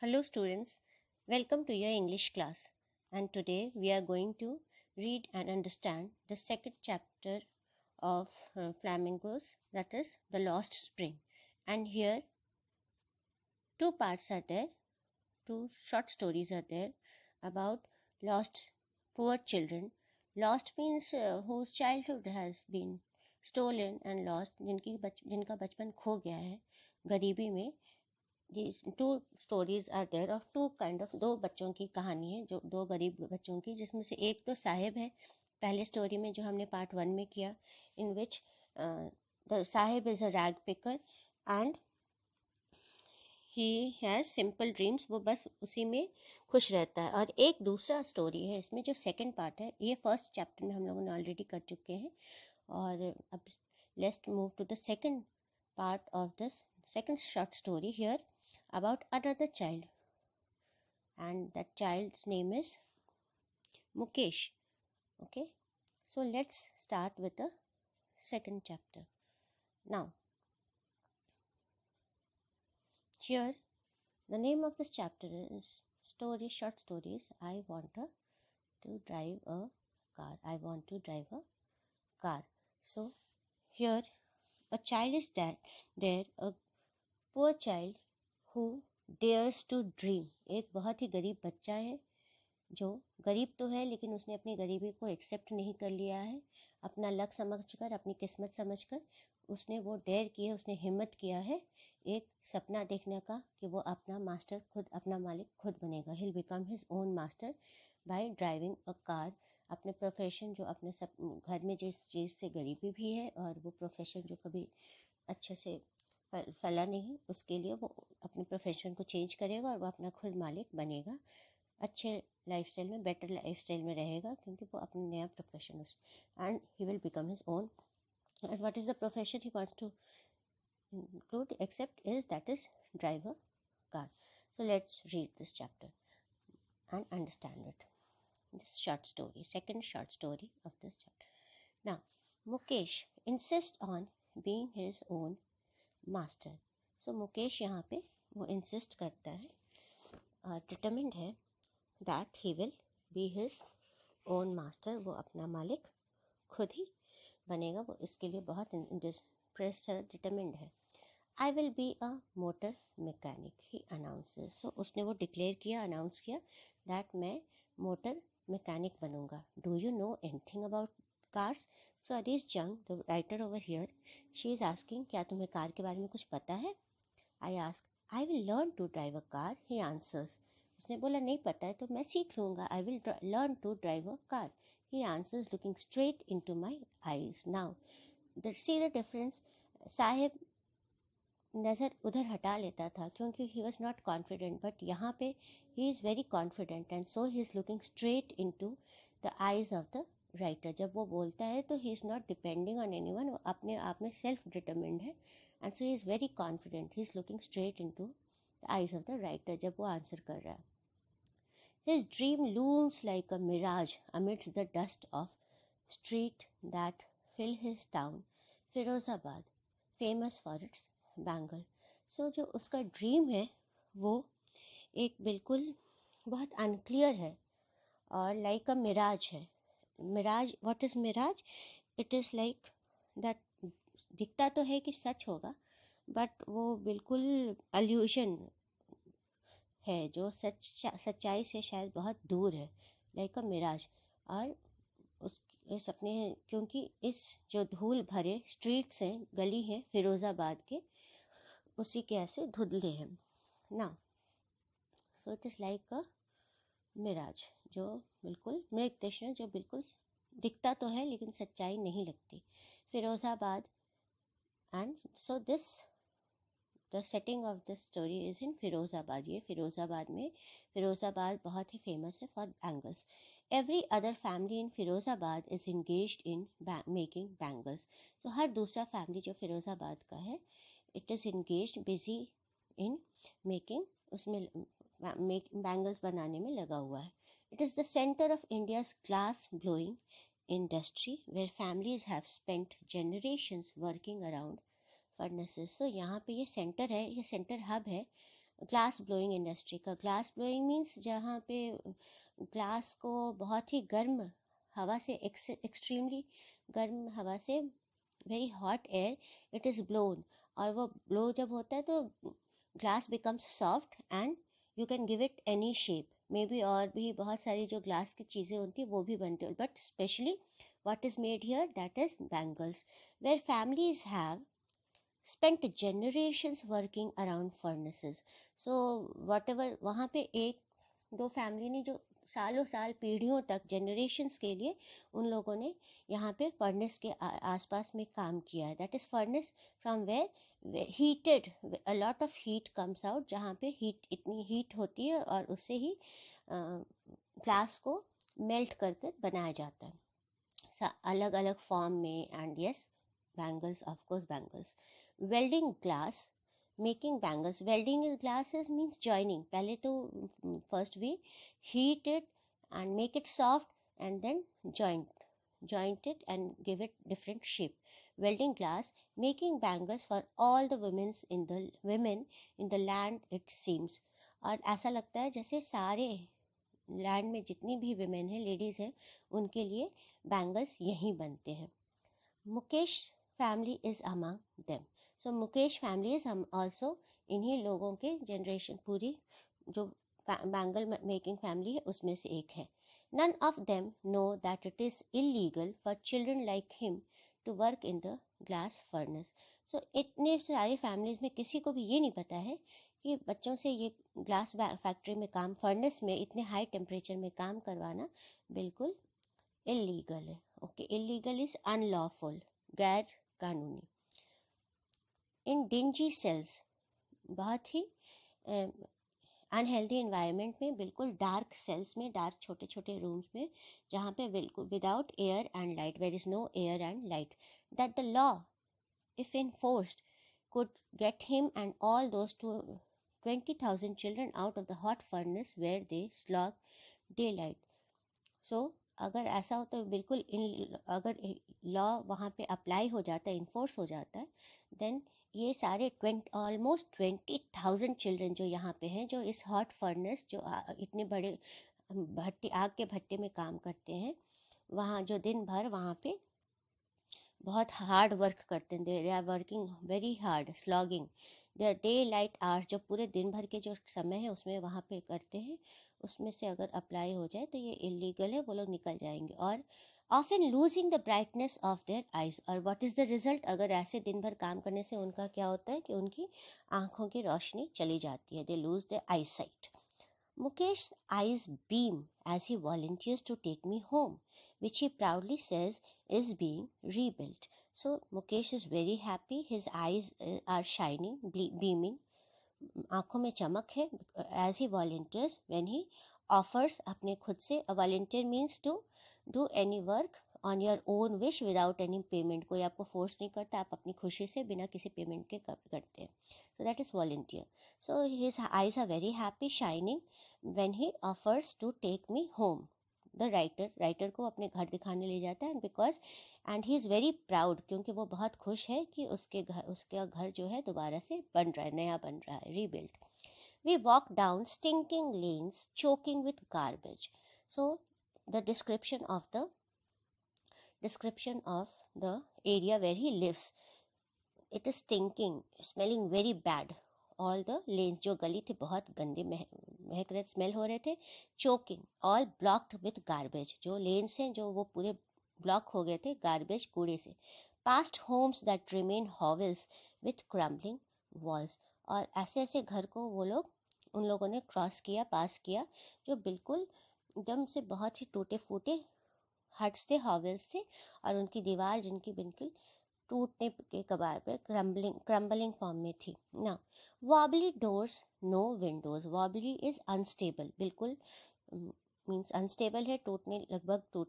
Hello students, welcome to your English class, and today we are going to read and understand the second chapter of Flamingos, that is The Lost Spring. And here two parts are there, two short stories are there about lost poor children. Lost means whose childhood has been stolen and lost, जिनका बचपन खो गया है गरीबी में. These two stories are there of two kind of दो बच्चों की कहानी है, जो दो गरीब बच्चों की, जिसमें से एक तो साहिब है पहले स्टोरी में जो हमने पार्ट 1 में किया, in which the Saheb is a rag picker and he has simple dreams, वो बस उसी में खुश रहता है. और एक दूसरा स्टोरी है इसमें जो सेकंड पार्ट है, ये फर्स्ट चैप्टर में हम लोगों ने ऑलरेडी कर चुके हैं. और अब let's move to the second part of this second short story here about another child, and that child's name is Mukesh. Okay, so let's start with the second chapter. Now here the name of this chapter is short stories. I want to drive a car. I want to drive a car. So here a child is there, a poor child who dares to dream. एक बहुत ही गरीब बच्चा है जो गरीब तो है लेकिन उसने अपनी गरीबी को एक्सेप्ट नहीं कर लिया है. अपना लक समझकर, अपनी किस्मत समझकर उसने वो डेयर किया, उसने हिम्मत किया है एक सपना देखने का कि वो अपना मास्टर खुद, अपना मालिक खुद बनेगा. he'll become his own master by driving a car. अपने प्रोफेशन जो अपने सब घर में जिस चीज़ से गरीबी भी है और वो प्रोफेशन जो कभी अच्छे से फला नहीं, उसके लिए वो अपने प्रोफेशन को चेंज करेगा और वो अपना खुद मालिक बनेगा. अच्छे लाइफस्टाइल में, बेटर लाइफस्टाइल में रहेगा क्योंकि वो अपना नया profession and he will become his own. And what is the profession he wants to include except is that is drive a car. So let's read this chapter and understand it. This short story, second short story of this chapter. Now Mukesh insists on being his own master. So Mukesh यहाँ पे वो insist करता है और determined है that he will be his own master. वो अपना मालिक खुद ही बनेगा. वो इसके लिए बहुत इंटरेस्ट है, डिटरमिन्ड है. I will be a motor mechanic he announces. So उसने वो डिक्लेयर किया, अनाउंस किया दैट मैं मोटर मैकेनिक बनूंगा. Do you know anything about cars? So Anees Jung, the writer over here, she is asking, क्या तुम्हें कार के बारे में कुछ पता है? I ask, I will learn to drive a car, he answers. उसने बोला नहीं पता है तो मैं सीख लूँगा. आई will learn to drive a car, he answers looking straight in to my eyes. Now see the difference. Saheb नज़र उधर हटा लेता था क्योंकि he was not confident, but यहाँ पे he is very confident and so he is looking straight in to the eyes of the writer. जब वो बोलता है तो he is not depending on anyone, वो अपने आप में सेल्फ डिटरमिन्ड है and so he is very confident. He is looking straight in to the eyes of the writer जब वो आंसर कर रहा है. His dream looms like a mirage amidst the dust of street that fill his town Firozabad, famous for its bangle. So जो उसका dream है वो एक बिल्कुल बहुत अनक्लियर है और लाइक अ मिराज है. Mirage, what is mirage? It is like that, दिखता तो है कि सच होगा बट वो बिल्कुल अल्यूजन है जो सच्चाई से शायद बहुत दूर है, लाइक अ मिराज. और उस अपने, क्योंकि इस जो धूल भरे स्ट्रीट्स हैं, गली हैं फिरोज़ाबाद के, उसी के ऐसे धुंधले हैं ना. So it is like a mirage, जो बिल्कुल मृग तृष्णा, जो बिल्कुल दिखता तो है लेकिन सच्चाई नहीं लगती. Firozabad. And so this the setting of this story is in Firozabad. ये फिरोज़ाबाद में, फिरोज़ाबाद बहुत ही फेमस है for bangles. Every other family in Firozabad is engaged in making bangles. तो हर दूसरा फैमिली जो फिरोज़ाबाद का है, it is engaged, busy in making, उसमें बैंगल्स बनाने में लगा हुआ है. It is the centre of India's glass blowing industry where families have spent generations working around furnaces. So यहाँ पे ये सेंटर है, ये सेंटर हब है ग्लास ब्लोइंग इंडस्ट्री का। ग्लास ब्लोइंग मीन्स जहाँ पे ग्लास को बहुत ही गर्म हवा से, एक्सट्रीमली गर्म हवा से, very hot air, it is blown, और वो ब्लो जब होता है तो glass becomes soft and you can give it any shape. May be और भी बहुत सारी जो ग्लास की चीज़ें होती है वो भी बनती है, but specially what is made here, that is bangles, where families have spent generations working around furnaces. So whatever वहाँ पे एक दो फैमिली ने जो सालों साल पीढ़ियों तक जनरेशन्स के लिए उन लोगों ने यहाँ पे फर्नेस के आसपास में काम किया है। That is furnace from where heated a lot of heat comes out, जहाँ पे हीट, इतनी हीट होती है और उससे ही ग्लास को मेल्ट करके बनाया जाता है अलग अलग फॉर्म में। And yes, bangles, of course bangles. Welding glass, making bangles. Welding glasses means joining. पहले तो first we heat it and make it soft and then joint it and give it different shape. Welding glass, making bangles for all the women in the land, it seems. और ऐसा लगता है जैसे सारे land में जितनी भी women हैं, लेडीज़ हैं, उनके लिए बैंगल्स यहीं बनते हैं। Mukesh family is among them. So Mukesh family is also, इन्हीं लोगों के जनरेशन, पूरी जो बैंगल मेकिंग फैमिली है उसमें से एक है। None of them know that it is illegal for children like him to work in the glass furnace. So इतने सारी फैमिलीज में किसी को भी ये नहीं पता है कि बच्चों से ये ग्लास फैक्ट्री में काम, फर्नेस में इतने हाई टेम्परेचर में काम करवाना बिल्कुल इलीगल है। ओके, इलीगल इज अनलॉफुल, गैर कानूनी। इन डिंजी सेल्स, बहुत ही अनहेल्दी इन्वायरमेंट में, बिल्कुल डार्क सेल्स में, डार्क छोटे छोटे रूम्स में, जहाँ पे बिल्कुल without air and light, where is no air and light, that the law if enforced could get him and all those 20,000 children out of the hot furnace where they slog daylight. So अगर ऐसा हो तो बिल्कुल अगर law वहाँ पे apply हो जाता है, इन्फोर्स हो जाता है, देन ये सारे ऑलमोस्ट 20,000 चिल्ड्रन जो यहाँ पे हैं, जो इस हॉट फर्नेस, जो इतने बड़े भट्टी, आग के भट्टे में काम करते हैं, वहाँ जो दिन भर वहाँ पे बहुत हार्ड वर्क करते हैं, they are working very hard, slogging their daylight hours, जो पूरे दिन भर के जो समय है उसमें वहाँ पे करते हैं, उसमें से अगर अप्लाई हो जाए तो ये इलीगल है, वो लोग निकल जाएंगे। और often losing the brightness of their eyes. और व्हाट इज़ द रिजल्ट? अगर ऐसे दिन भर काम करने से उनका क्या होता है कि उनकी आँखों की रोशनी चली जाती है, they lose their eyesight. Mukesh's eyes beam as he volunteers to take me home, which he proudly says is being rebuilt. So Mukesh is very happy. His eyes are shining, beaming. आँखों में चमक है as he volunteers, when he offers अपने खुद से। A volunteer means to do any work on your own wish without any payment. कोई आपको force नहीं करता, आप अपनी खुशी से बिना किसी पेमेंट के करते हैं। So that is volunteer. So his eyes are very happy, shining when he offers to take me home. The writer को अपने घर दिखाने ले जाता है, and he is very proud, क्योंकि वो बहुत खुश है कि उसका घर जो है दोबारा से बन रहा है, नया बन रहा है, rebuilt. We walk down stinking lanes choking with garbage. So the description of the area where he lives, it is stinking, smelling very bad. All the lanes, जो गली थी बहुत गंदे महक रहे, स्मेल हो रहे थे। Choking, all blocked with garbage, जो लेन्स हैं जो वो पूरे ब्लॉक हो गए थे गार्बेज, कूड़े से। Past homes that remain hovels with crumbling walls. और ऐसे ऐसे घर को उन लोगों ने क्रॉस किया, पास किया, जो बिल्कुल एकदम से बहुत ही टूटे फूटे हट्स थे, हॉवल्स थे, और उनकी दीवार जिनकी बिल्कुल टूटने के कगार पर, क्रम्बलिंग फॉर्म में थी ना। Wobbly doors, no windows. Wobbly is unstable, बिल्कुल मीन्स अनस्टेबल है, टूटने लगभग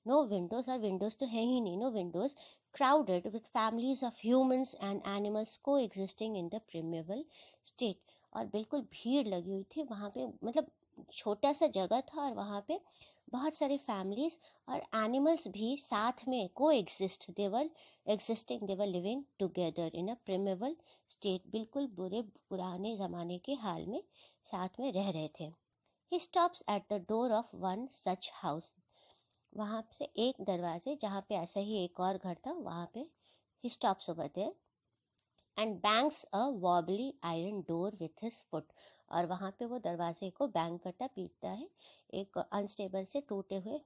नो विंडोज, और विंडोज तो है ही नहीं, no windows. Crowded with families of humans and animals coexisting in the primeval state. और बिल्कुल भीड़ लगी हुई थी वहाँ पे, मतलब छोटा सा जगह था और वहाँ पे बहुत सारे फैमिलीज और एनिमल्स भी साथ में coexist, they were living together in a primeval state, बिल्कुल पुराने ज़माने के हाल में साथ में रह रहे थे। He stops at the door of one such house, वहाँ से एक दरवाजे जहाँ पे ऐसा ही एक और घर था, वहाँ पे he stops over there and bangs a wobbly iron door with his foot, और वहाँ पे वो दरवाजे को बैंग करता, पीटता है, एक अनस्टेबल से टूटे हुए,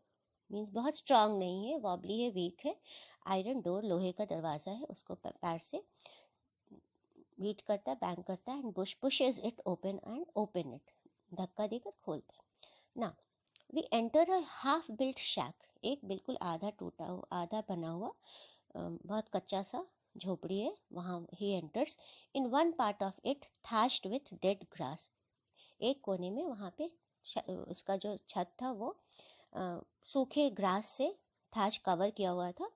मीन्स बहुत स्ट्रांग नहीं है, वॉबली है, वीक है, आयरन डोर लोहे का दरवाज़ा है, उसको पैर से बीट करता है, बैंग करता है, and pushes it open it, धक्का देकर खोलता है ना। We enter a half built shack, एक बिल्कुल आधा टूटा हुआ, आधा बना हुआ बहुत कच्चा सा झोपड़ी है, वहाँ he enters. In one part of it थैश्ड with dead grass, एक कोने में वहाँ पे उसका जो छत था वो सूखे ग्रास से थैश कवर किया हुआ था,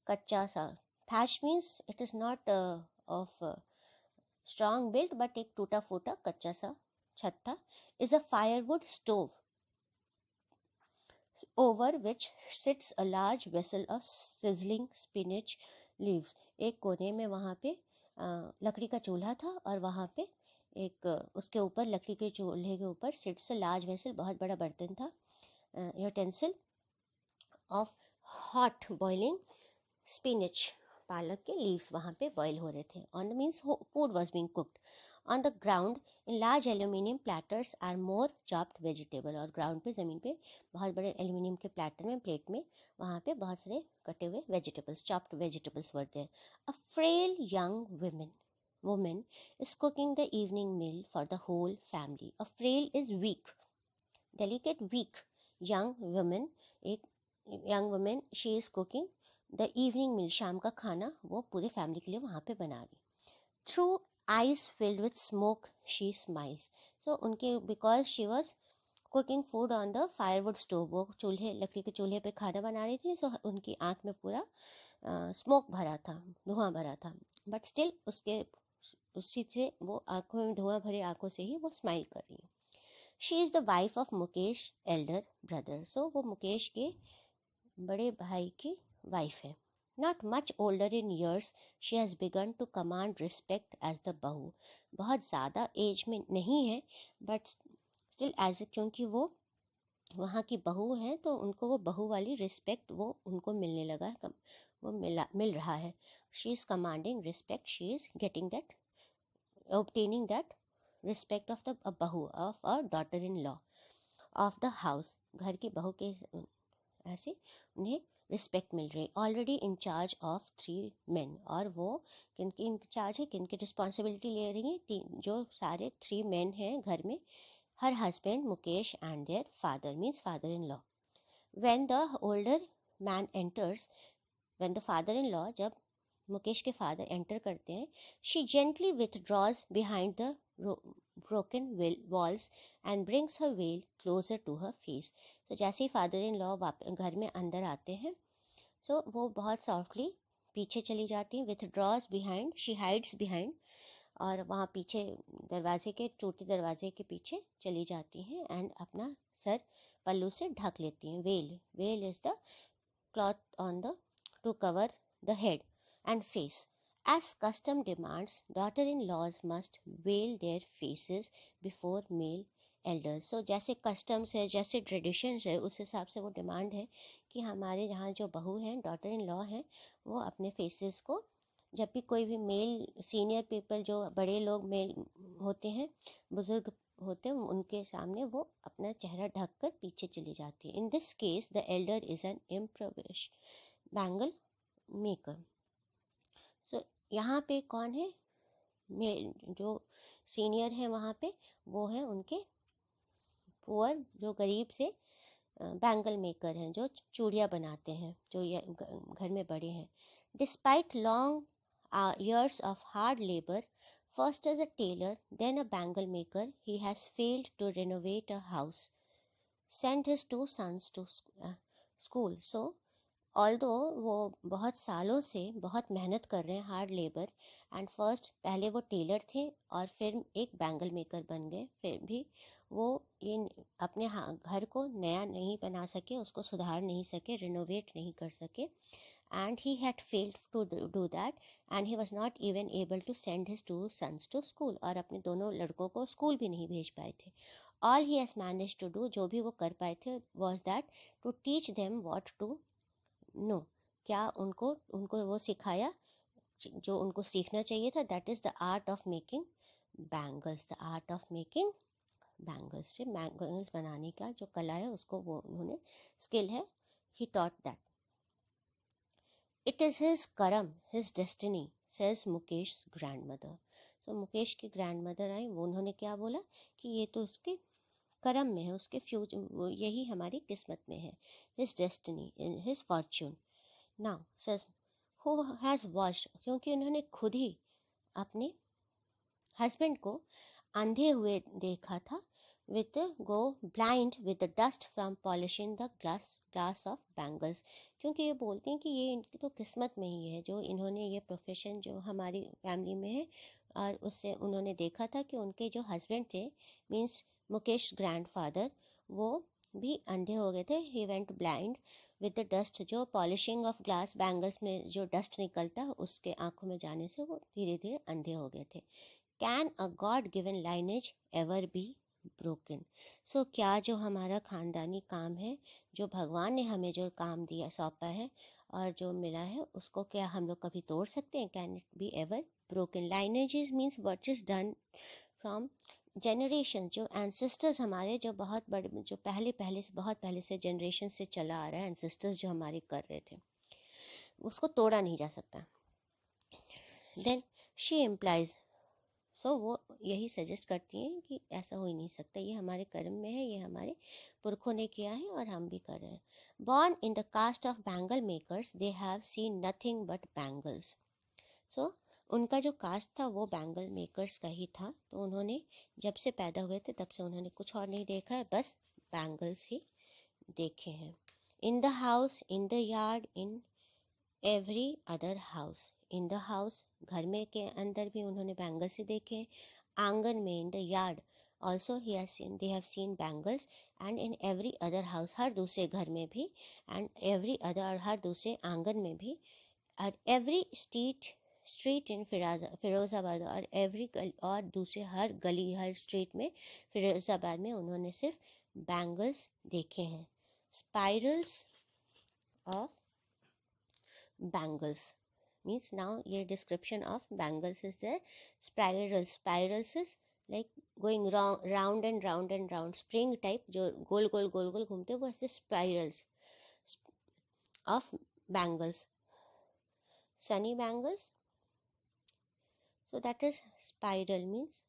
कच्चा सा। Thatch means it is not of strong built, but एक टूटा फूटा कच्चा सा छत था। Is a firewood stove over which sits a large vessel of sizzling spinach leaves, एक कोने में वहाँ पे लकड़ी का चूल्हा था, और वहाँ पे एक उसके ऊपर लकड़ी के चूल्हे के ऊपर सिट्स अ लार्ज वेसल, बहुत बड़ा बर्तन था, utensil of hot boiling spinach, पालक के लीव्स वहाँ पे बॉयल हो रहे थे। On the means food was being cooked on the ground in large aluminium platters or more chopped vegetable, और ग्राउंड पे ज़मीन पे बहुत बड़े एल्यूमिनियम के प्लेटर में, प्लेट में, वहाँ पे बहुत सारे कटे हुए vegetables, chopped vegetables were there. A frail young woman is cooking the evening meal for the whole family. A frail is weak, delicate, weak young woman, एक young woman, she is cooking the evening meal, शाम का खाना वो पूरे family के लिए वहाँ पे बना रही। Through eyes filled with smoke she smiles, so उनके because she was cooking food on the firewood stove, वो चूल्हे, लकड़ी के चूल्हे पे खाना बना रही थी, सो उनकी आँख में पूरा स्मोक भरा था, धुआं भरा था, बट स्टिल उसी से वो आँखों में धुआं भरे आँखों से ही वो स्माइल कर रही है। She is the wife of Mukesh elder brother, so वो मुकेश के बड़े भाई की वाइफ है। Not much older in years she has begun to command respect as the bahu, बहुत ज़्यादा एज में नहीं है, बट स्टिल एज, क्योंकि वो वहाँ की बहू है तो उनको वो बहू वाली रिस्पेक्ट वो उनको मिलने लगा है, वो मिल रहा है। She is commanding respect, she is getting that, obtaining that respect of the बहू, of a daughter in law of the house, घर की बहू के ऐसे उन्हें रिस्पेक्ट मिल रही। Already in charge of 3 men, और वो किनकी इंचार्ज है, किनकी रिस्पॉन्सिबिलिटी ले रही है, जो सारे 3 men हैं घर में, her husband Mukesh and their father, means father in law. When the older man enters, when the father in law, जब मुकेश के फादर एंटर करते हैं, she gently withdraws behind the broken walls and brings her veil closer to her face, तो जैसे ही father in law घर में अंदर आते हैं, सो वो बहुत सॉफ्टली पीछे चली जाती हैं, विथड्रॉज बिहाइंड, शी हाइड्स बिहाइंड, और वहाँ पीछे दरवाजे के, टूटे दरवाजे के पीछे चली जाती हैं, एंड अपना सर पल्लू से ढक लेती हैं। Well is the cloth on the two cover the head and face. As custom demands, daughter-in-laws must veil their faces before male elders. So जैसे customs है, जैसे traditions है, उस हिसाब से वो डिमांड है कि हमारे यहाँ जो बहू हैं, डॉटर इन लॉ हैं, वो अपने फेसेस को, जब भी कोई भी मेल सीनियर पीपल, जो बड़े लोग मेल होते हैं, बुजुर्ग होते हैं, उनके सामने वो अपना चेहरा ढक कर पीछे चली जाती है। In this case the elder is an impoverish bangle maker. So यहाँ पे कौन है, जो सीनियर है वहाँ पे, वो है उनके पुअर, जो गरीब से बैंगल मेकर हैं, जो चूड़ियाँ बनाते हैं, जो घर में बड़े हैं। Despite long years of hard labor, first as a tailor, then a bangle maker, he has failed to renovate a house, send his 2 sons to school. So although वो बहुत सालों से बहुत मेहनत कर रहे हैं, हार्ड लेबर, एंड फर्स्ट पहले वो टेलर थे और फिर एक बैंगल मेकर बन गए, फिर भी वो ये अपने घर को नया नहीं बना सके, उसको सुधार नहीं सके, रिनोवेट नहीं कर सके, and he had failed to do that, and he was not even able to send his two sons to school, और अपने दोनों लड़कों को स्कूल भी नहीं भेज पाए थे. All he has managed to do, जो भी वो कर पाए थे, was that to teach them what to know, क्या उनको वो सिखाया जो उनको सीखना चाहिए था, that is the art of making bangles. The art of making bangles, से बैंगल्स बनाने का जो कला है उसको वो उन्होंने स्किल है, he taught that. It is his karam, his destiny, says Mukesh's grandmother. So Mukesh की ग्रैंडमदर आई, वो उन्होंने क्या बोला कि ये तो उसके कर्म में है, उसके फ्यूचर, यही हमारी किस्मत में है. His destiny, his fortune. Now says who has watched, क्योंकि उन्होंने खुद ही अपने हस्बैंड को अंधे हुए देखा था, with go blind with the dust from polishing the glass of bangles. क्योंकि ये बोलते हैं कि ये इनकी तो किस्मत में ही है, जो इन्होंने ये प्रोफेशन जो हमारी फैमिली में है, और उससे उन्होंने देखा था कि उनके जो हस्बैंड थे, मीन्स मुकेश ग्रैंडफादर, वो भी अंधे हो गए थे. He went blind with the dust, जो पॉलिशिंग ऑफ ग्लास बैंगल्स में जो डस्ट निकलता है उसके आंखों में जाने से वो धीरे धीरे अंधे हो गए थे. Can a god given lineage ever be broken. So क्या जो हमारा खानदानी काम है, जो भगवान ने हमें जो काम दिया, सौंपा है और जो मिला है, उसको क्या हम लोग कभी तोड़ सकते हैं? Can it be ever broken. Lineages means what is done from generation, जो एंसेस्टर्स हमारे जो बहुत बड़े, जो पहले से बहुत पहले से जनरेशन से चला आ रहा है, एंसेस्टर्स जो हमारे कर रहे थे, उसको तोड़ा नहीं जा सकता. देन शी इम्प्लाइज, सो वो यही सजेस्ट करती हैं कि ऐसा हो ही नहीं सकता, ये हमारे कर्म में है, ये हमारे पुरखों ने किया है और हम भी कर रहे हैं. Born in the caste of bangle makers, they have seen nothing but bangles. So उनका जो कास्ट था वो बैंगल मेकर्स का ही था, तो उन्होंने जब से पैदा हुए थे तब से उन्होंने कुछ और नहीं देखा है, बस बैंगल्स ही देखे हैं. In the house, in the yard, in every other house. In the house, घर में के अंदर भी उन्होंने बैंगल्स ही देखे. आंगन में, in the yard also he has seen, they have seen bangles. And in every other house, हर दूसरे घर में भी, एंड एवरी अदर, हर दूसरे आंगन में भी, और एवरी स्ट्रीट इन फिरोज़ाबाद, और एवरी और दूसरे हर गली, हर स्ट्रीट में फिरोज़ाबाद में उन्होंने सिर्फ बैंगल्स देखे हैं. Spirals of bangles means, now ये description of bangles is there. Spirals is like going round and round and round, spring type, जो गोल गोल गोल गोल घूमते, वो ऐसे spirals of bangles. Sunny bangles, so that is spiral, means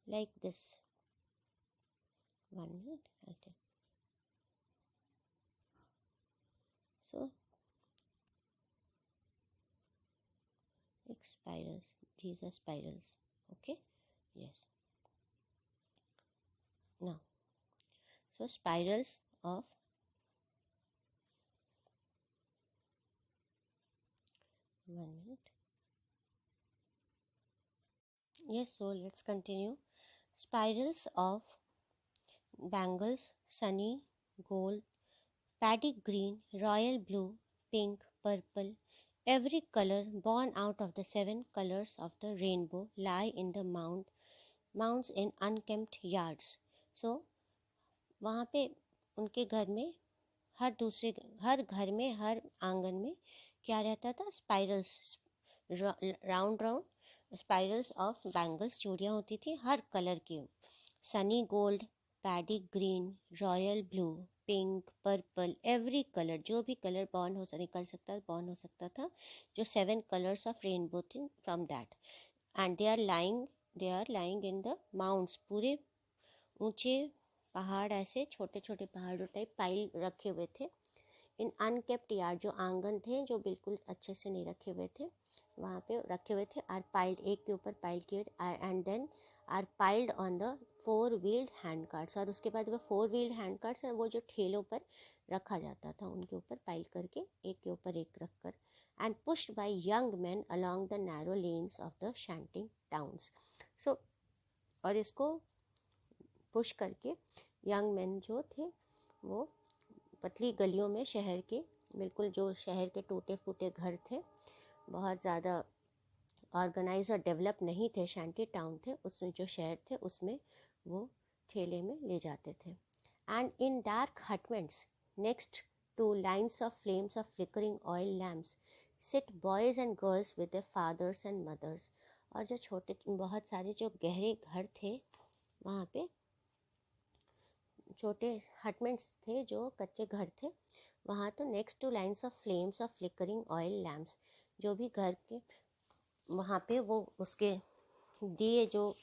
like this. 1 minute, I'll take. So like spirals, these are spirals. Okay, yes. Now, so spirals of, one minute. Yes, so let's continue. Spirals of bangles, sunny, gold, paddy green, royal blue, pink, purple, every color born out of the 7 colors of the rainbow lie in the mounds in unkempt yards. So वहाँ पे उनके घर में, हर घर में, हर आंगन में क्या रहता था? Spirals, round spirals of bangles, चूड़ियाँ होती थी हर कलर की. Sunny gold, paddy green, royal blue, pink, purple, every colour, जो भी कलर बॉर्न हो सकता था, जो 7 कलर्स ऑफ रेनबो थे, from that. And they are lying in the mounds, पूरे ऊंचे पहाड़, ऐसे छोटे छोटे पहाड़ों टाइप पाइल रखे हुए थे. इन अनकेप्ट यार्ड, जो आंगन थे जो बिल्कुल अच्छे से नहीं रखे हुए थे, वहाँ पे रखे हुए थे. आर पाइल्ड, एक के ऊपर पाइल किए, and then are piled on the 4 wheeled hand carts, और उसके बाद वो 4 व्हील्ड हैंड कार्ट्स हैं वो जो ठेलों पर रखा जाता था, उनके ऊपर पाइल करके एक के ऊपर एक रख कर, and pushed by young man along the narrow lanes of the shanty towns. So और इसको पुश करके यंग मैन जो थे वो पतली गलियों में शहर के, बिल्कुल जो शहर के टूटे फूटे घर थे, बहुत ज़्यादा ऑर्गेनाइज और डेवलप नहीं थे, शैंटी टाउन थे, उसमें जो शहर थे उसमें वो ठेले में ले जाते थे। And in dark hutments next to lines of flames of flickering oil lamps sit boys and girls with their fathers and mothers. और जो छोटे बहुत सारे जो गहरे घर थे वहाँ पे, छोटे हटमेंट्स थे जो कच्चे घर थे वहाँ, तो next to lines of flames of flickering oil lamps, जो भी घर के वहाँ पे वो उसके दिए जो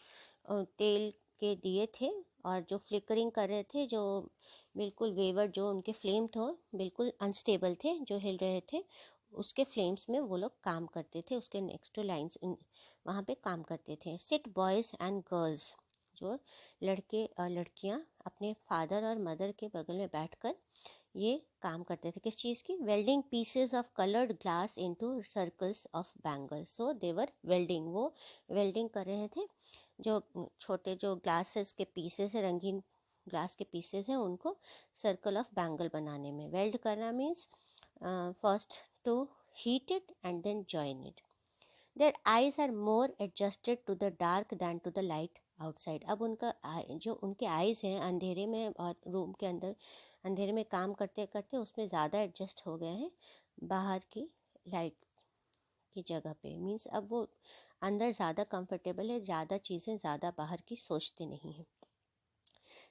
तेल के दिए थे और जो फ्लिकरिंग कर रहे थे, जो बिल्कुल वेवर, जो उनके फ्लेम थे बिल्कुल अनस्टेबल थे, जो हिल रहे थे, उसके फ्लेम्स में वो लोग काम करते थे, उसके नेक्स्ट टू लाइन्स वहाँ पे काम करते थे। सिट बॉयज़ एंड गर्ल्स, जो लड़के और लड़कियाँ अपने फादर और मदर के बगल में बैठकर ये काम करते थे। किस चीज़ की? Welding pieces of coloured glass into circles of bangles. So they're welding, वो वेल्डिंग कर रहे थे, जो छोटे जो ग्लासेस के पीसेस है, रंगीन ग्लास के पीसेस हैं, उनको सर्कल ऑफ बैंगल बनाने में। वेल्ड करना means first to heat it and then join it. Their eyes are more adjusted to the dark than to the light outside. अब उनका जो उनके आइज़ हैं अंधेरे में और रूम के अंदर अंधेरे में काम करते करते उसमें ज़्यादा एडजस्ट हो गए हैं बाहर की लाइट की जगह पे। मीन्स अब वो अंदर ज़्यादा कंफर्टेबल है, ज़्यादा चीज़ें ज़्यादा बाहर की सोचते नहीं हैं।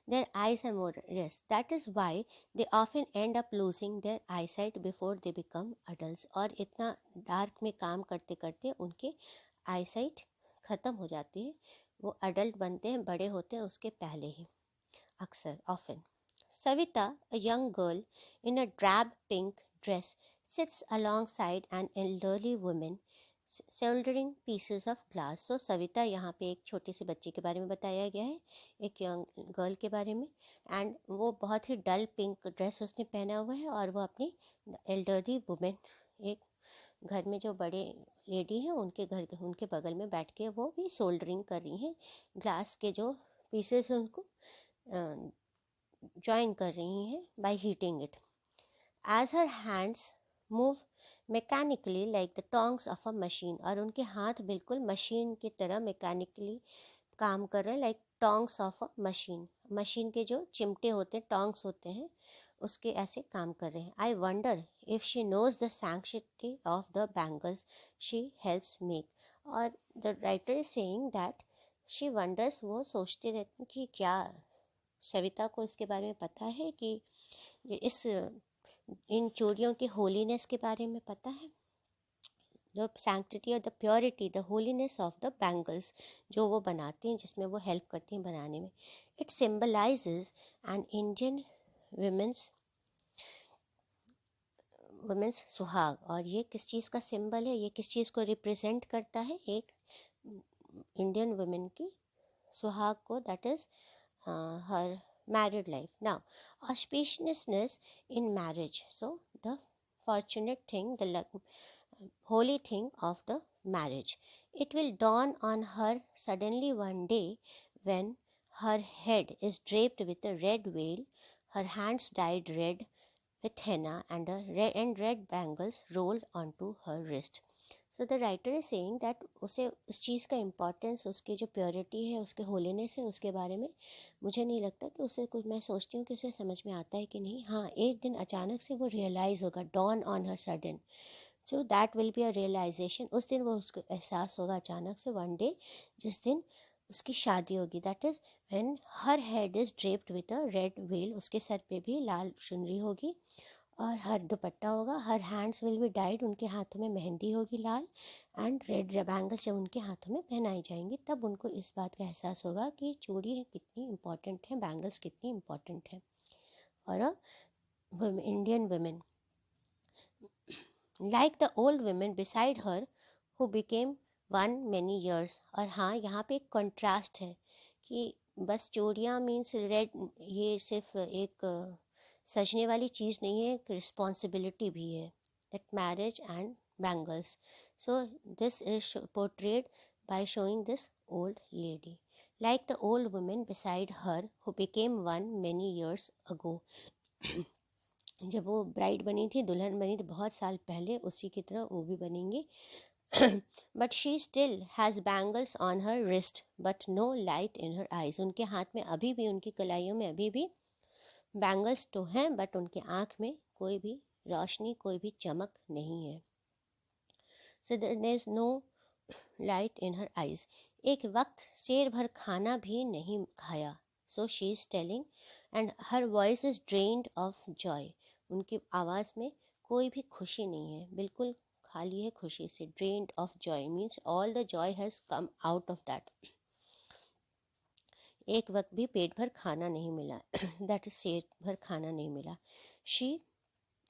Their eyes are more rest. That is why they often end up losing their eyesight before they become adults. और इतना डार्क में काम करते करते उनके आईसाइट ख़त्म हो जाती है, वो अडल्ट बनते हैं, बड़े होते हैं उसके पहले ही। अक्सर often Savita, a young girl in a drab pink dress, sits alongside an elderly woman soldering pieces of glass. So Savita, यहाँ पे एक छोटी सी बच्ची के बारे में बताया गया है, एक यंग गर्ल के बारे में, एंड वो बहुत ही डल पिंक ड्रेस उसने पहना हुआ है और वो अपनी एल्डरली वुमेन, एक घर में जो बड़े लेडी हैं उनके बगल में बैठ के वो भी सोल्डरिंग कर रही हैं, ग्लास के जो पीसेस हैं उनको ज्वाइन कर रही हैं by heating it. As her hands move mechanically like the tongs of a machine, और उनके हाथ बिल्कुल मशीन की तरह मैकेनिकली काम कर रहे हैं, like tongs of a machine, machine के जो चिमटे होते हैं, टोंग्स होते हैं, उसके ऐसे काम कर रहे हैं। I wonder if she knows the sanctity of the bangles she helps make. और the writer is saying that she wonders, वो सोचते रहते हैं कि क्या सविता को इसके बारे में पता है कि इन चूड़ियों की होलीनेस के बारे में पता है, द सैंक्टिटी और the purity, the holiness of the bangles जो वो बनाती हैं, जिसमें वो हेल्प करती हैं बनाने में। It symbolises an Indian woman's suhaag. और ये किस चीज़ का सिंबल है, ये किस चीज़ को रिप्रेजेंट करता है? एक इंडियन वुमेन की सुहाग को, that is her married life. Now, auspiciousness in marriage. So, the fortunate thing, the holy thing of the marriage. It will dawn on her suddenly one day when her head is draped with a red veil, her hands dyed red with henna, and red bangles rolled onto her wrist. So the writer is saying that उसे उस चीज़ का importance, उसकी जो purity है, उसके holiness है, उसके बारे में मुझे नहीं लगता कि उसे कुछ, मैं सोचती हूँ कि उसे समझ में आता है कि नहीं। हाँ, एक दिन अचानक से वो रियलाइज़ होगा, dawn on her sudden, so that will be a realisation. उस दिन वो उसको एहसास होगा अचानक से, वन डे, जिस दिन उसकी शादी होगी, that is when her head is draped with a red well, उसके सर पे भी लाल चुनरी होगी और हर दुपट्टा होगा, her hands will be died, उनके हाथों में मेहंदी होगी लाल, एंड रेड बैंगल्स जब उनके हाथों में पहनाई जाएंगी तब उनको इस बात का एहसास होगा कि चूड़ी कितनी इम्पॉर्टेंट है, बैंगल्स कितनी इम्पॉर्टेंट है और Indian women. Like the old women beside her who became one many years. और हाँ, यहाँ पे एक कंट्रास्ट है कि बस चूड़ियाँ मीन्स रेड, ये सिर्फ एक सजने वाली चीज़ नहीं है, एक रिस्पॉन्सिबिलिटी भी है. That marriage and bangles. So this is portrayed by showing this old lady, like the old woman beside her who became one many years ago. जब वो ब्राइड बनी थी, दुल्हन बनी थी बहुत साल पहले, उसी की तरह वो भी बनेंगी. But she still has bangles on her wrist, but no light in her eyes. उनके हाथ में अभी भी, उनकी कलाइयों में अभी भी बैंगल्स तो हैं, बट उनके आँख में कोई भी रोशनी, कोई भी चमक नहीं है. So there is no light in her eyes. एक वक्त शेर भर खाना भी नहीं खाया. So she is telling and her voice is drained of Joy. उनकी आवाज़ में कोई भी खुशी नहीं है, बिल्कुल खाली है खुशी से. Drained of Joy means all the Joy has come out of that. एक वक्त भी पेट भर खाना नहीं मिला. दैट इज शेर भर खाना नहीं मिला. She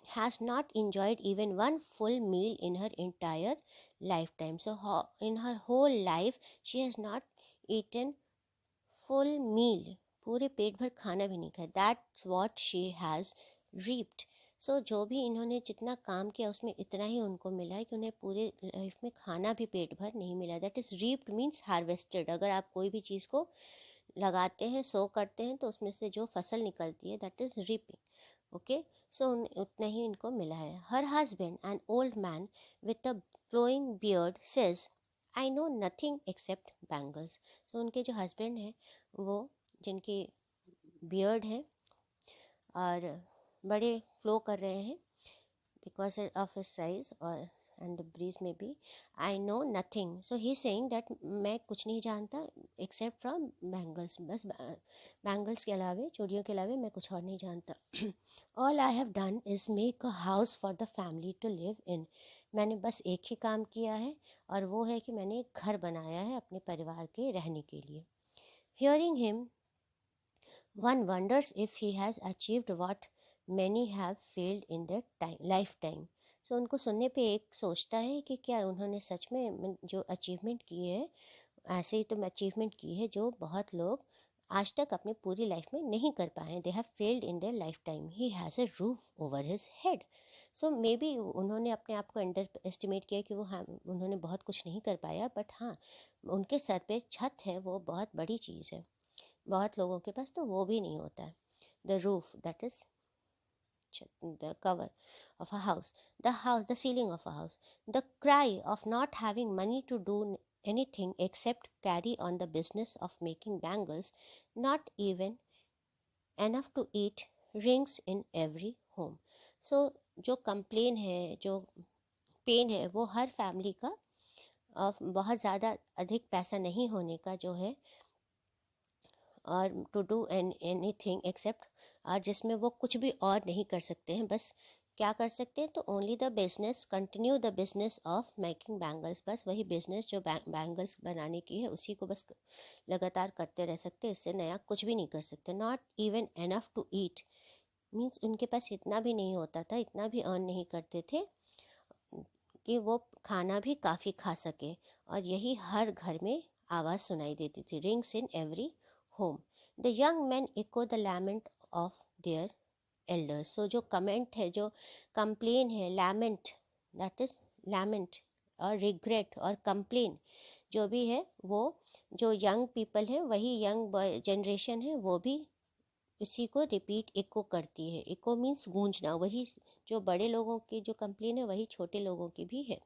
has not enjoyed even one full meal in her entire lifetime. So in her whole life she has not eaten full meal. पूरे पेट भर खाना भी नहीं खाया. That's what she has reaped. So जो भी इन्होंने जितना काम किया उसमें इतना ही उनको मिला है कि उन्हें पूरे लाइफ में खाना भी पेट भर नहीं मिला. That is reaped means harvested. अगर आप कोई भी चीज़ को लगाते हैं, सो करते हैं, तो उसमें से जो फसल निकलती है, that is reaping. Okay. So उतना ही इनको मिला है. Her husband an old man with a flowing beard says I know nothing except bangles. So उनके जो हस्बैंड हैं, वो जिनकी बियर्ड है और बड़े फ्लो कर रहे हैं बिकॉज ऑफ हिज साइज और एंड द ब्रीज में बी, I know nothing. So he saying that मैं कुछ नहीं जानता एक्सेप्ट फ्रॉम बैंगल्स. बस बैंगल्स के अलावे, चूड़ियों के अलावे मैं कुछ और नहीं जानता. All I have done is make a house for the family to live in. मैंने बस एक ही काम किया है और वो है कि मैंने एक घर बनाया है अपने परिवार के रहने के लिए. Hearing him one wonders if he has achieved what many have failed in their lifetime. So उनको सुनने पे एक सोचता है कि क्या उन्होंने सच में जो अचीवमेंट की है, ऐसे ही तो अचीवमेंट की है जो बहुत लोग आज तक अपनी पूरी लाइफ में नहीं कर पाए. They have failed in their life time. He has a roof over his head. So may be उन्होंने अपने आप को अंडर एस्टिमेट किया कि वो, हाँ, उन्होंने बहुत कुछ नहीं कर पाया, बट हाँ, उनके सर पे छत है, वो बहुत बड़ी चीज़ है. बहुत लोगों के पास तो वो भी नहीं होता है. The roof, that is the cover of a house, the ceiling of a house. The cry of not having money to do anything except carry on the business of making bangles, not even enough to eat, rings in every home. So जो complain है, जो pen है, वो हर family का बहुत ज़्यादा अधिक पैसा नहीं होने का जो है, और टू डू एनीथिंग एक्सेप्ट, और जिसमें वो कुछ भी और नहीं कर सकते हैं. बस क्या कर सकते हैं, तो only the business, continue the business of making bangles. बस वही बिजनेस जो बैंगल्स बनाने की है, उसी को बस लगातार करते रह सकते, इससे नया कुछ भी नहीं कर सकते. Not even enough to eat means उनके पास इतना भी नहीं होता था, इतना भी अर्न नहीं करते थे कि वो खाना भी काफ़ी खा सके. और यही हर घर में आवाज़ सुनाई देती थी. Rings in every home. The young men echo the lament of their elders. So जो कमेंट है, जो कंप्लेन है, लैमेंट, दैट इज लैमेंट, और रिग्रेट और कंप्लेन जो भी है, वो जो यंग पीपल है, वही यंग जनरेशन है, वो भी इसी को रिपीट इको करती है. इको मीन्स गूंजना. वही जो बड़े लोगों की जो कंप्लेन है, वही छोटे लोगों की भी है.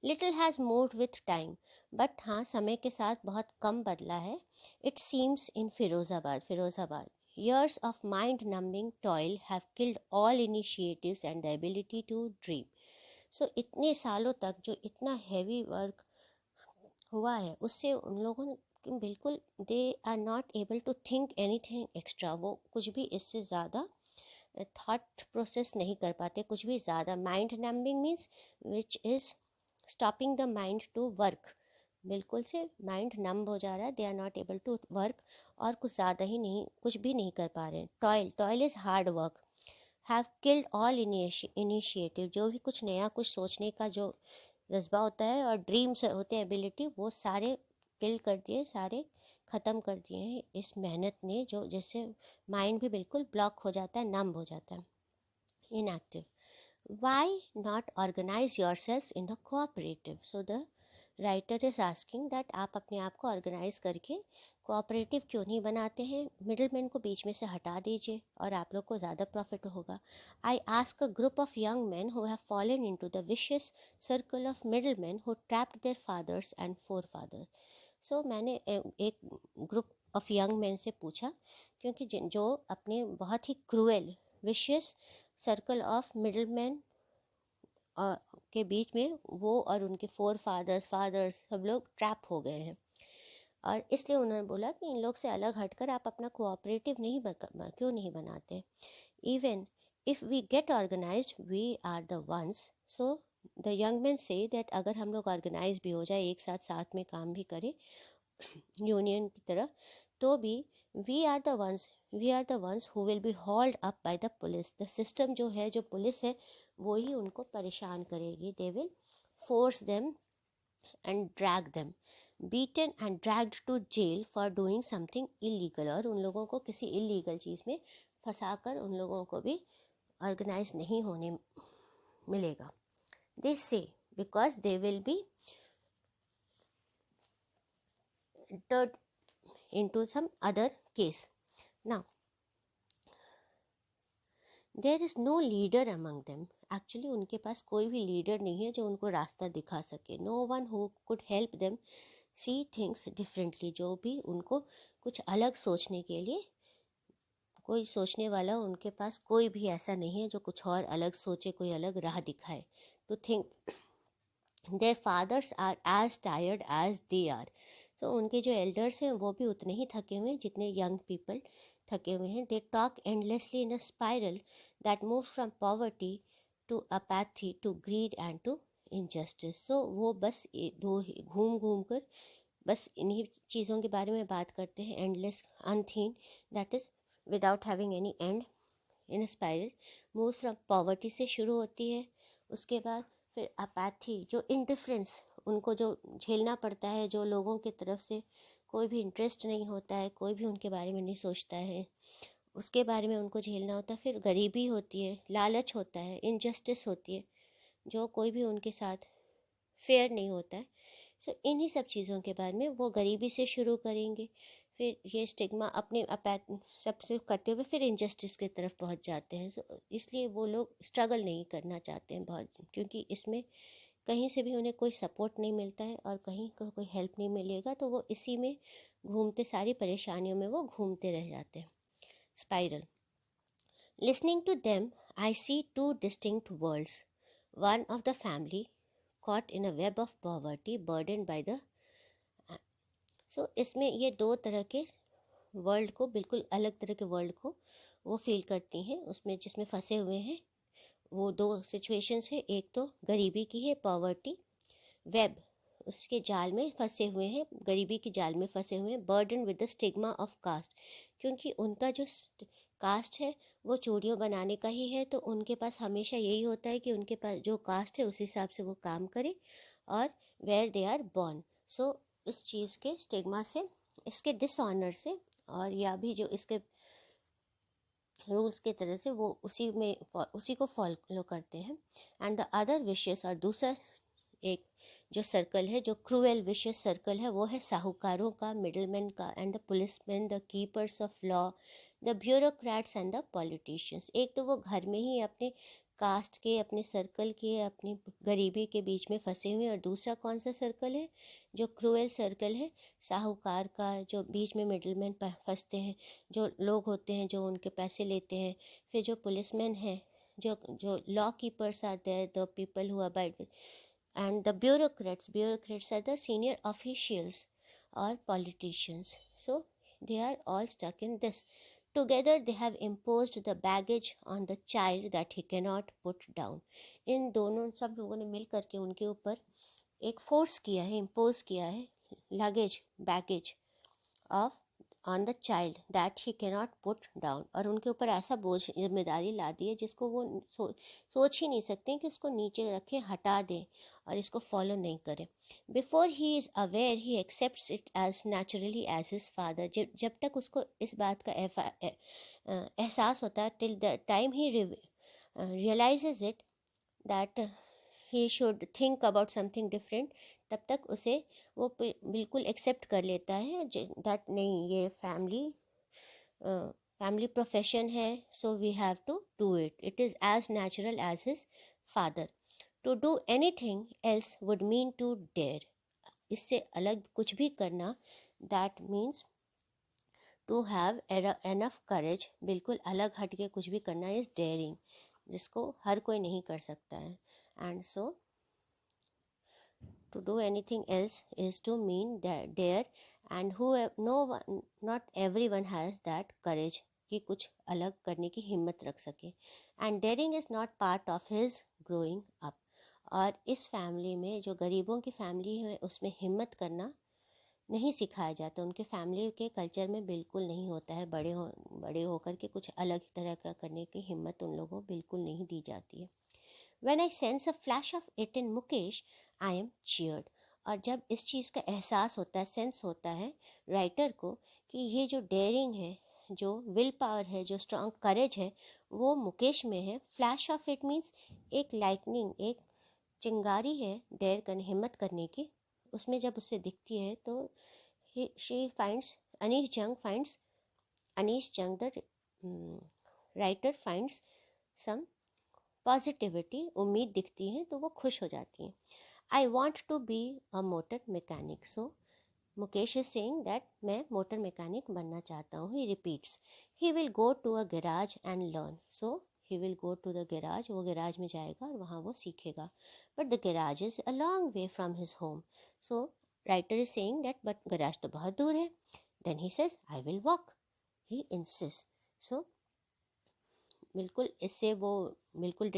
Little has moved with time, but हाँ, समय के साथ बहुत कम बदला है. It seems in Firozabad years of mind numbing toil have killed all initiatives and the ability to dream. So इतने सालों तक जो इतना हैवी वर्क हुआ है, उससे उन लोगों ने बिल्कुल, they are not able to think anything extra. वो कुछ भी इससे ज़्यादा थॉट प्रोसेस नहीं कर पाते, कुछ भी ज़्यादा. Mind numbing means which is stopping the mind to work. बिल्कुल से माइंड नंब हो जा रहा है. They are not able to work, और कुछ ज़्यादा ही नहीं, कुछ भी नहीं कर पा रहे हैं. Toil is hard work. Have killed all initiative. जो भी कुछ नया, कुछ सोचने का जो जज्बा होता है और ड्रीम्स होते हैं, एबिलिटी, वो सारे किल कर दिए, सारे ख़त्म कर दिए हैं इस मेहनत ने, जो जिससे माइंड भी बिल्कुल ब्लॉक हो जाता है, नम हो जाता है, inactive. Why not organize yourselves in a cooperative? So the writer is asking that आप अपने आप को ऑर्गेनाइज करके कोऑपरेटिव क्यों नहीं बनाते हैं, मिडलमैन को बीच में से हटा दीजिए और आप लोग को ज़्यादा प्रॉफिट होगा. I ask a group of young man who have fallen into the vicious circle of middleman who trapped their fathers and forefathers. So मैंने एक ग्रुप ऑफ यंग मैन से पूछा, क्योंकि जो अपने बहुत ही cruel vicious circle of middleman के बीच में वो और उनके फादर्स सब लोग ट्रैप हो गए हैं, और इसलिए उन्होंने बोला कि इन लोग से अलग हटकर आप अपना कोऑपरेटिव क्यों नहीं बनाते. Even if we get organised we are the ones. So the young man say that अगर हम लोग ऑर्गेनाइज भी हो जाए, एक साथ में काम भी करें यूनियन की तरह, तो भी we are the ones who will be hold up by the police. The system जो है, जो पुलिस है, वो ही उनको परेशान करेगी. They will force them and drag them, beaten and dragged to jail for doing something illegal. और उन लोगों को किसी इलीगल चीज़ में फंसाकर उन लोगों को भी ऑर्गेनाइज नहीं होने मिलेगा. दे से because they will be turned into some other case. Now, there is no leader among them. Actually उनके पास कोई भी लीडर नहीं है जो उनको रास्ता दिखा सके. No one who could help them see things differently. जो भी उनको कुछ अलग सोचने के लिए, कोई सोचने वाला उनके पास कोई भी ऐसा नहीं है जो कुछ और अलग सोचे, कोई अलग राह दिखाए. To think their fathers are as tired as they are. तो उनके जो एल्डर्स हैं वो भी उतने ही थके हुए हैं जितने यंग पीपल थके हुए हैं. They talk endlessly in a spiral that move from poverty to apathy to greed and to injustice. So वो बस घूम घूम कर बस इन्हीं चीज़ों के बारे में बात करते हैं. एंडलेस, अनथीन, that is without having any end. In spiral move from poverty से शुरू होती है, उसके बाद फिर अपैथी, जो इंडिफरेंस उनको जो झेलना पड़ता है, जो लोगों की तरफ से कोई भी इंटरेस्ट नहीं होता है, कोई भी उनके बारे में नहीं सोचता है, उसके बारे में उनको झेलना होता है. फिर गरीबी होती है, लालच होता है, इनजस्टिस होती है, जो कोई भी उनके साथ फेयर नहीं होता है. सो इन्हीं सब चीज़ों के बारे में वो गरीबी से शुरू करेंगे, फिर ये स्टिग्मा अपने सबसे करते हुए फिर इनजस्टिस की तरफ पहुंच जाते हैं. सो इसलिए वो लोग स्ट्रगल नहीं करना चाहते हैं बहुत, क्योंकि इसमें कहीं से भी उन्हें कोई सपोर्ट नहीं मिलता है और कहीं कोई हेल्प नहीं मिलेगा, तो वो इसी में घूमते, सारी परेशानियों में वो घूमते रह जाते हैं. Spiral. Listening to them I see two distinct worlds. One of the family caught in a web of poverty burdened by the. सो इसमें ये दो तरह के वर्ल्ड को, बिल्कुल अलग तरह के वर्ल्ड को वो फील करती हैं, उसमें जिसमें फंसे हुए हैं. वो दो सिचुएशंस है, एक तो गरीबी की है, पॉवर्टी, वेब, उसके जाल में फंसे हुए हैं, गरीबी के जाल में फंसे हुए हैं. Burden with the stigma of caste, क्योंकि उनका जो कास्ट है वो चूड़ियों बनाने का ही है, तो उनके पास हमेशा यही होता है कि उनके पास जो कास्ट है उस हिसाब से वो काम करे, और वेयर दे आर बॉर्न. सो इस चीज़ के स्टिग्मा से, इसके डिसऑनर से, और या भी जो इसके रूल्स की तरह से वो उसी को फॉलो करते हैं. एंड द अदर विशेस, और दूसरा एक जो सर्कल है, जो क्रूएल विशियस सर्कल है, वो है साहूकारों का, मिडलमैन का, and the policeman, the keepers of law, the bureaucrats and the politicians. एक तो वो घर में ही अपने कास्ट के, अपने सर्कल के, अपनी गरीबी के बीच में फंसे हुए हैं, और दूसरा कौन सा सर्कल है, जो क्रूएल सर्कल है, साहूकार का, जो बीच में मिडलमैन फंसते हैं, जो लोग होते हैं जो उनके पैसे लेते हैं. फिर जो पुलिसमैन है, जो law keepers are there, the people who abide, and the bureaucrats are the senior officials or politicians. So they are all stuck in this. Together they have imposed the baggage on the child that he cannot put down. इन दोनों सब लोगों ने मिल करके उनके ऊपर एक force किया है, इम्पोज किया है, luggage, baggage of on the child that he cannot put down, और उनके ऊपर ऐसा बोझ जिम्मेदारी ला दी है जिसको वो सोच ही नहीं सकते कि उसको नीचे रखें, हटा दें और इसको फॉलो नहीं करें. Before he is aware he accepts it as naturally as his father. जब तक उसको इस बात का एहसास होता है, till the time he realises it that he should think about something different, तब तक उसे वो बिल्कुल एक्सेप्ट कर लेता है दैट नहीं, ये फैमिली प्रोफेशन है, so we have to do it. It is as natural as his father. To do anything else would mean to dare. इससे अलग कुछ भी करना, that means to have enough courage. बिल्कुल अलग हट के कुछ भी करना इज डेयरिंग, जिसको हर कोई नहीं कर सकता है. And so to do anything else is to mean dare, and not everyone has that courage कि कुछ अलग करने की हिम्मत रख सके. and daring is not part of his growing up. और इस फैमिली में, जो गरीबों की फैमिली है, उसमें हिम्मत करना नहीं सिखाया जाता. उनके फैमिली के कल्चर में बिल्कुल नहीं होता है. बड़े होकर के कुछ अलग तरह का करने की हिम्मत उन लोगों को बिल्कुल नहीं दी जाती है. When I sense a flash of it in Mukesh, I am cheered. और जब इस चीज़ का एहसास होता है, सेंस होता है राइटर को कि ये जो डेयरिंग है, जो विल पावर है, जो स्ट्रॉन्ग करेज है, वो मुकेश में है. फ्लैश ऑफ इट मीन्स एक लाइटनिंग, एक चिंगारी है डेयर करने, हिम्मत करने की. उसमें जब उससे दिखती है तो she finds, Anees Jung the writer finds some positivity, उम्मीद दिखती है तो वो खुश हो जाती हैं. I want to be a motor mechanic. So Mukesh is saying that मैं मोटर मैकेनिक बनना चाहता हूँ. He repeats he will go to a garage and learn. So he will go to the garage, वो गैराज में जाएगा और वहाँ वो सीखेगा. But the garage is a long way from his home. So writer is saying that but garage तो बहुत दूर है. Then he says I will walk. He insist. So बिल्कुल इससे वो बिल्कुल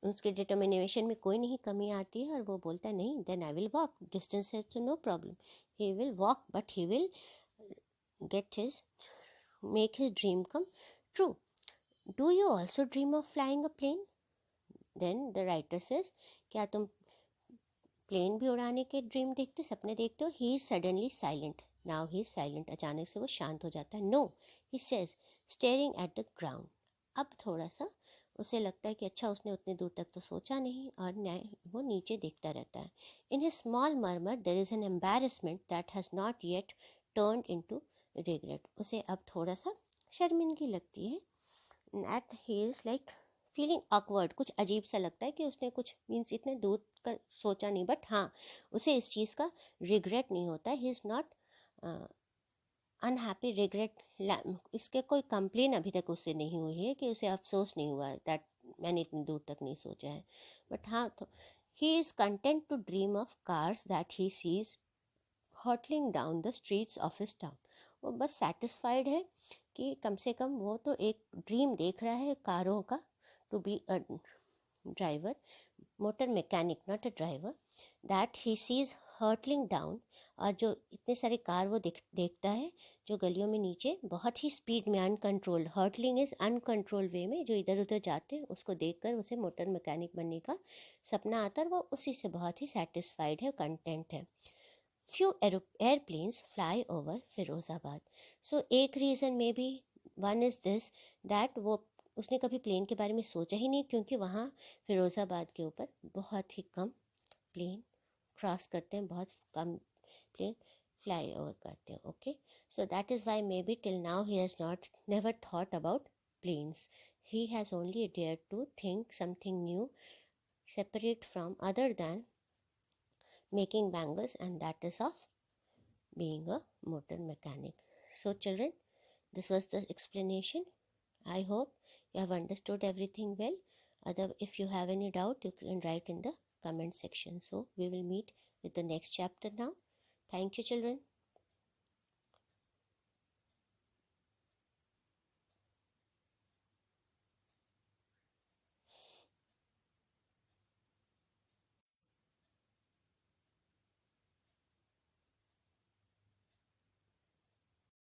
उसके डिटर्मिनेशन में कोई नहीं कमी आती है, और वो बोलता है नहीं, then I will walk. Distance है तो no problem. He will walk, but he will make his dream come true. Do you also dream of flying a plane? Then the writer says, क्या तुम प्लेन भी उड़ाने के dream देखते, सपने देखते हो? He is suddenly silent. Now he is silent. अचानक से वो शांत हो जाता है. No, he says staring at the ground. अब थोड़ा सा उसे लगता है कि अच्छा, उसने उतने दूर तक तो सोचा नहीं, और वो नीचे देखता रहता है. In his small murmur there is an embarrassment that has not yet turned into regret. उसे अब थोड़ा सा शर्मिंदगी लगती है. That he is like feeling awkward. कुछ अजीब सा लगता है कि उसने कुछ मीन्स इतने दूर का सोचा नहीं, बट हाँ, उसे इस चीज़ का रिग्रेट नहीं होता. ही इज़ नॉट अनहैप्पी. रिग्रेट, इसके कोई कंप्लेन अभी तक उससे नहीं हुई है कि उसे अफसोस नहीं हुआ दैट मैंने इतनी दूर तक नहीं सोचा है. बट हाँ, तो he is content to dream of cars that he sees hurtling down the streets of his town. वो बस सेटिस्फाइड है कि कम से कम वो तो एक ड्रीम देख रहा है कारों का, to be a driver, motor mechanic, not a driver, that he sees hurtling down. और जो इतने सारे कार वो देखता है जो गलियों में नीचे बहुत ही स्पीड में अनकंट्रोल्ड, हर्टलिंग इज अनकंट्रोल्ड वे में जो इधर उधर जाते हैं, उसको देखकर उसे मोटर मैकेनिक बनने का सपना आता है, और वो उसी से बहुत ही सेटिस्फाइड है, कंटेंट है. Few airplanes fly over Firozabad. So एक रीज़न में भी वन इज़ दिस दैट वो उसने कभी प्लेन के बारे में सोचा ही नहीं, क्योंकि वहाँ फिरोज़ाबाद के ऊपर बहुत ही कम प्लेन क्रॉस करते हैं, बहुत कम प्लेन फ्लाई ओवर करते हैं. Okay, so that is why may be till now he has not never thought about planes. He has only dared to think something new, separate from other than making bangles, and that is of being a motor mechanic. So children, this was the explanation. I hope you have understood everything well. If you have any doubt, you can write in the comment section. So we will meet with the next chapter now. Thank you children.